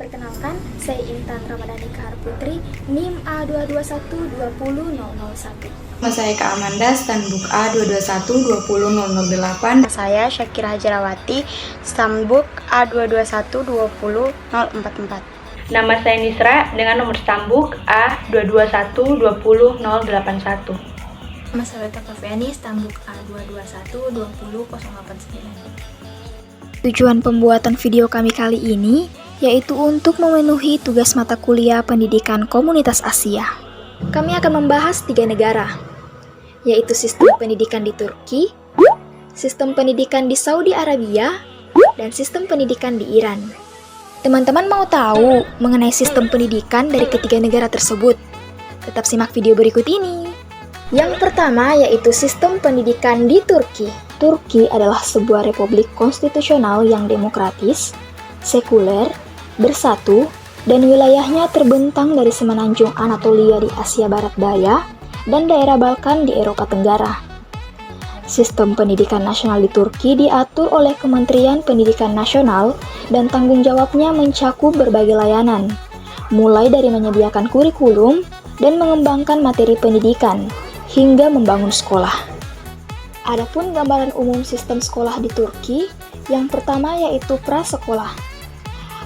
Perkenalkan, saya Intan Ramadhani Kahar Putri, NIM A221200001. Nama saya Kak Amanda, Standbook A221-20008. Saya Syakira Hajarawati, Standbook A221-20044. Nama saya Nisra dengan nomor Standbook A221-20081. Nama saya Feviani, Standbook A221-20089. Tujuan pembuatan video kami kali ini yaitu untuk memenuhi tugas mata kuliah pendidikan komunitas Asia. Kami akan membahas 3 negara, yaitu sistem pendidikan di Turki, sistem pendidikan di Saudi Arabia, dan sistem pendidikan di Iran. Teman-teman mau tahu mengenai sistem pendidikan dari ketiga negara tersebut? Tetap simak video berikut ini. Yang pertama yaitu sistem pendidikan di Turki. Turki adalah sebuah republik konstitusional yang demokratis, sekuler, bersatu, dan wilayahnya terbentang dari semenanjung Anatolia di Asia Barat Daya dan daerah Balkan di Eropa Tenggara. Sistem pendidikan nasional di Turki diatur oleh Kementerian Pendidikan Nasional dan tanggung jawabnya mencakup berbagai layanan, mulai dari menyediakan kurikulum dan mengembangkan materi pendidikan, hingga membangun sekolah. Adapun gambaran umum sistem sekolah di Turki, yang pertama yaitu prasekolah.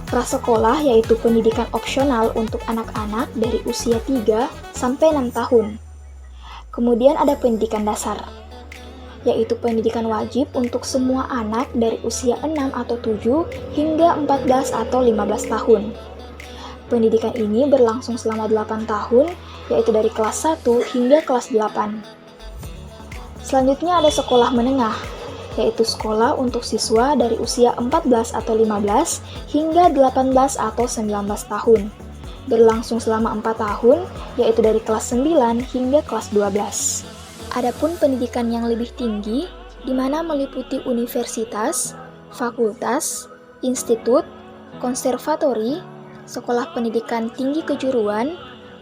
Prasekolah yaitu pendidikan opsional untuk anak-anak dari usia 3 sampai 6 tahun. Kemudian ada pendidikan dasar, yaitu pendidikan wajib untuk semua anak dari usia 6 atau 7 hingga 14 atau 15 tahun. Pendidikan ini berlangsung selama 8 tahun, yaitu dari kelas 1 hingga kelas 8. Selanjutnya ada sekolah menengah, yaitu sekolah untuk siswa dari usia 14 atau 15 hingga 18 atau 19 tahun. Berlangsung selama 4 tahun, yaitu dari kelas 9 hingga kelas 12. Adapun pendidikan yang lebih tinggi, di mana meliputi universitas, fakultas, institut, konservatori, sekolah pendidikan tinggi kejuruan,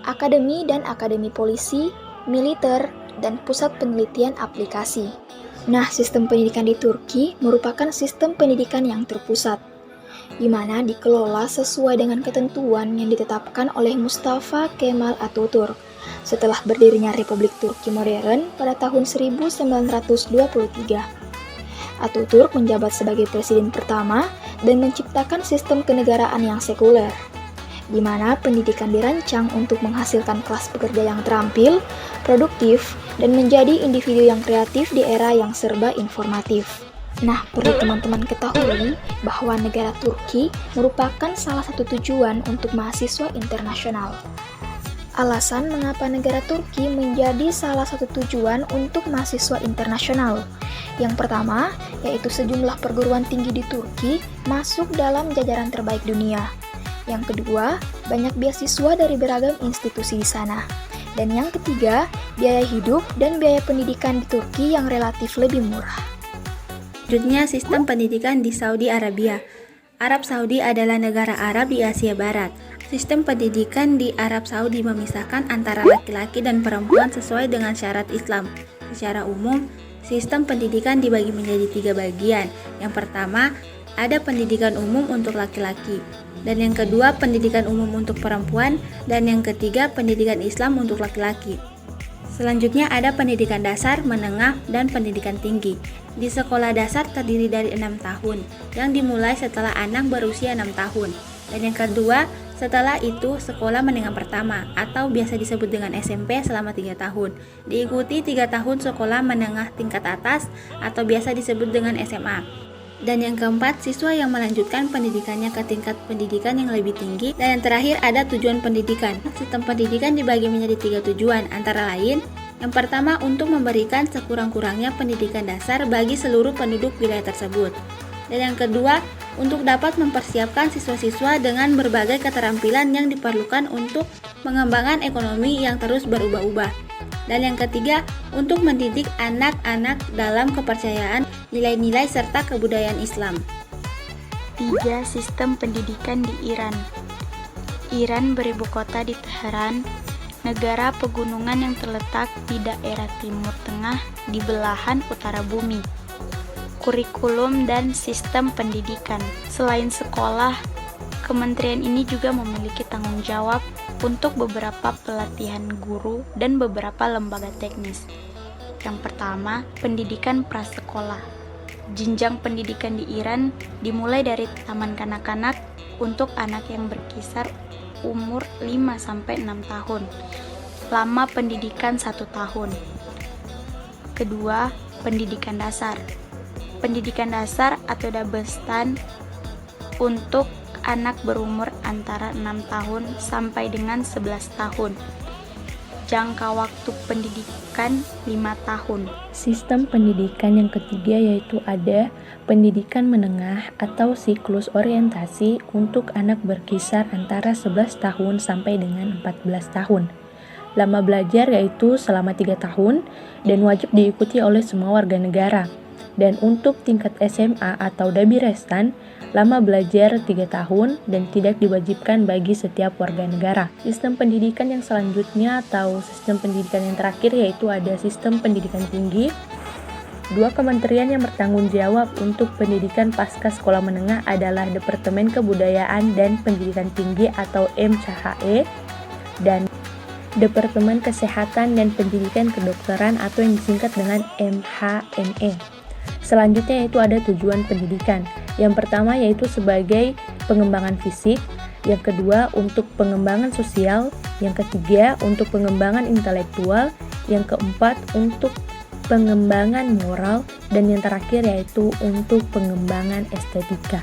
akademi dan akademi polisi, militer, dan pusat penelitian aplikasi. Nah, sistem pendidikan di Turki merupakan sistem pendidikan yang terpusat, di mana dikelola sesuai dengan ketentuan yang ditetapkan oleh Mustafa Kemal Atatürk setelah berdirinya Republik Turki modern pada tahun 1923. Atatürk menjabat sebagai presiden pertama dan menciptakan sistem kenegaraan yang sekuler, di mana pendidikan dirancang untuk menghasilkan kelas pekerja yang terampil, produktif, dan menjadi individu yang kreatif di era yang serba informatif. Nah, perlu teman-teman ketahui bahwa negara Turki merupakan salah satu tujuan untuk mahasiswa internasional. Alasan mengapa negara Turki menjadi salah satu tujuan untuk mahasiswa internasional. Yang pertama, yaitu sejumlah perguruan tinggi di Turki masuk dalam jajaran terbaik dunia. Yang kedua, banyak beasiswa dari beragam institusi di sana. Dan yang ketiga, biaya hidup dan biaya pendidikan di Turki yang relatif lebih murah. Selanjutnya, sistem pendidikan di Saudi Arabia. Arab Saudi adalah negara Arab di Asia Barat. Sistem pendidikan di Arab Saudi memisahkan antara laki-laki dan perempuan sesuai dengan syarat Islam. Secara umum, sistem pendidikan dibagi menjadi 3 bagian. Yang pertama, ada pendidikan umum untuk laki-laki, dan yang kedua pendidikan umum untuk perempuan, dan yang ketiga pendidikan Islam untuk laki-laki. Selanjutnya ada pendidikan dasar, menengah, dan pendidikan tinggi. Di sekolah dasar terdiri dari 6 tahun, yang dimulai setelah anak berusia 6 tahun. Dan yang kedua, setelah itu sekolah menengah pertama, atau biasa disebut dengan SMP selama 3 tahun. Diikuti 3 tahun sekolah menengah tingkat atas, atau biasa disebut dengan SMA. Dan yang keempat, siswa yang melanjutkan pendidikannya ke tingkat pendidikan yang lebih tinggi. Dan yang terakhir ada tujuan pendidikan. Sistem pendidikan dibagi menjadi 3 tujuan, antara lain yang pertama untuk memberikan sekurang-kurangnya pendidikan dasar bagi seluruh penduduk wilayah tersebut. Dan yang kedua, untuk dapat mempersiapkan siswa-siswa dengan berbagai keterampilan yang diperlukan untuk mengembangkan ekonomi yang terus berubah-ubah. Dan yang ketiga, untuk mendidik anak-anak dalam kepercayaan, nilai-nilai serta kebudayaan Islam. 3. Sistem pendidikan di Iran. Iran beribu kota di Teheran, negara pegunungan yang terletak di daerah Timur Tengah di belahan utara bumi. Kurikulum dan sistem pendidikan. Selain sekolah, Kementerian ini juga memiliki tanggung jawab untuk beberapa pelatihan guru dan beberapa lembaga teknis. Yang pertama, pendidikan prasekolah. Jenjang pendidikan di Iran dimulai dari taman kanak-kanak untuk anak yang berkisar umur 5-6 tahun. Lama pendidikan 1 tahun. Kedua, pendidikan dasar. Pendidikan dasar atau Dabestan untuk anak berumur antara 6 tahun sampai dengan 11 tahun. Jangka waktu pendidikan 5 tahun. Sistem pendidikan yang ketiga yaitu ada pendidikan menengah atau siklus orientasi untuk anak berkisar antara 11 tahun sampai dengan 14 tahun. Lama belajar yaitu selama 3 tahun dan wajib diikuti oleh semua warga negara. Dan untuk tingkat SMA atau Dabirestan, lama belajar 3 tahun dan tidak diwajibkan bagi setiap warga negara. Sistem pendidikan yang selanjutnya atau sistem pendidikan yang terakhir yaitu ada sistem pendidikan tinggi. 2 kementerian yang bertanggung jawab untuk pendidikan pasca sekolah menengah adalah Departemen Kebudayaan dan Pendidikan Tinggi atau MCHE dan Departemen Kesehatan dan Pendidikan Kedokteran atau yang disingkat dengan MHNE. Selanjutnya yaitu ada tujuan pendidikan. Yang pertama yaitu sebagai pengembangan fisik, yang kedua untuk pengembangan sosial, yang ketiga untuk pengembangan intelektual, yang keempat untuk pengembangan moral, dan yang terakhir yaitu untuk pengembangan estetika.